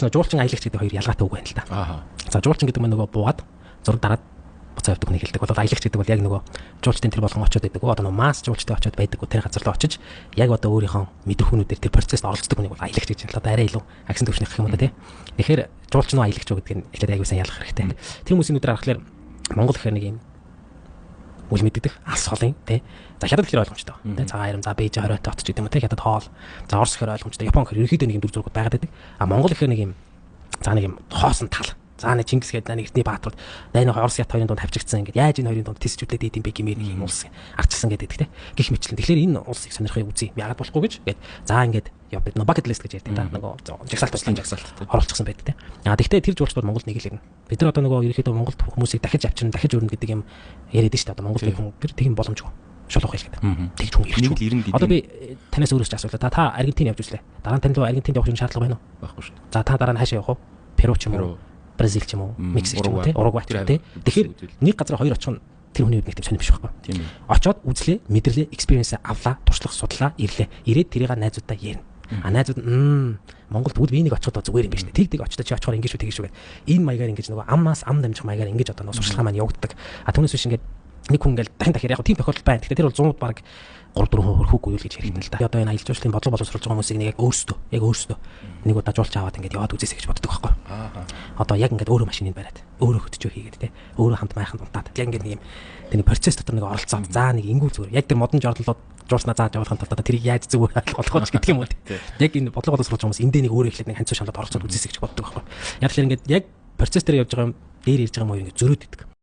Жуулчин аялагч гэдэг хоёр ялгаатай үг байна л да. За жуулчин гэдэг нь нөгөө буугаад зураг дараад буцаа явдаг хүнийг хэлдэг. Бол аялагч гэдэг бол яг нөгөө жуулчдын тэр болгон очиод байдаг. Одоо нөгөө масс жуулчтай очиод байдаг. Тэр газар руу очиж яг одоо өөрийнхөө мэдрэмжнүүдээр тэр процессд оролцдог хүнийг бол аялагч гэж байна л да. Арай илүү агсан төвшнийх гэх юм да тий. Тэгэхээр жуулчин уу аялагч уу гэдэг нь эхлээд аягүй сайн ялгах хэрэгтэй. Тэр хүмүүсийн өдөр харахаар Монгол гэхээр нэг юм үл мэддэг алс холын тий. За хятад гэхээр ойлгомжтой. Тий. За харин за Бээжин 20-т отч гэдэг юм тий. Хятад хоол. За Орос гэхээр ойлгомжтой. Япон гэхээр ерөнхийдөө нэг юм дүр зургууд байгаад байдаг. А Монгол гэхээр нэг юм за нэг юм хоосон тал. За нэг Чингис гэдэг нэг эртний бааtruуд дайны Орос ят хоёрын дунд хавчигдсан ингээд яаж энэ хоёрын дунд тисчүүлээд идэм бэ гэмээр нэг юм улс арчилсан гэдэг тий. Гэх мэтлэн. Тэгэхээр энэ улсыг сонирхыг үзье. Яагаад болохгүй гэж гээд за ингээд бид нөгөө bucket list гэж ярьдаг та нөгөө жагсаалт туслан жагсаалт оролцсон байдаг тий. А тэгтээ тэр жуулчдод Монголд нэг л ирнэ. Бид нар одоо нөгөө ерөнхийдөө Монголд хүмүүсийг дахиж авчирна, дахиж өрнө гэдэг юм яриад шүү дээ. Одоо Монгол хүн тэр тийм боломжгүй. Шулуух хэлгээд. Тэгж хүн ирчих. Одоо би танаас өөрөөс ч асуулаа. Та Аргентин явж үзлээ. Дараа нь танд Аргентинд явах шаардлага байна уу? Байхгүй шүү. За та дараа нь хаашаа явах вэ? Перу ч юм уу? Бразил ч юм уу? Мексик ч юм уу тий? Уругвай ч юм тий. Тэгэхээр нэг газар хоёр очих нь тэр хүний үед нэг тийм сонирм биш байхгүй. Тийм ээ. Очоод үзлээ, мэдэрлээ, experience авлаа, туршлага судлаа, ирлээ. Ирээд тэрийг найзуудаа ярина. А найзууд Монголд бүгд би нэг очиход зүгээр юм биш үү? Тэг очтой чи очихоор ингэж үү тэгэж үү гэдэг. Энэ маягаар ингэж нөгөө амнаас ам дамжих маягаар ингэж одоо нөгөө сурчлага маань явагддаг. А түүнээс биш ингээд нэг хүн ингээл дахин яг тийм тохиолдол байна. Тэгэхээр тэр бол 100-д баг 3-4 хөрхүүгүй юу л гэж хэлэх юм л да. Одоо энэ аялал жуулчлалын бодлого боловсруулж байгаа хүмүүсийг нэг яг өөрсдөө нэг удаа жуулч аваад ингээд яваад үзээсэй гэж боддог байхгүй. Одоо яг ингээд өөрөө машиныг бариад өөрөө хөтчөө хийгээд те өөрөө хамт майхан унтаад яг ингээд нэг юм тэр процесс дотор нэг оролцоод заа нэг ингүү зүгээр яг тэр модон жоллоод жуулснаа зааж явуулахын тулд тэрийг яаж зүгээр болгооч гэдэг юм уу. Яг энэ бодлого боловсруулж байгаа хүмүүс эндээ нэг өөрөө ихлээд нэг ханцуу шалаад оролцоод үзээсэй гэж боддог байхгүй. Яг л ингээд яг процесс дээр явж байгаа юм дээр ирж байгаа юм уу ингээд зөрөөд идэг.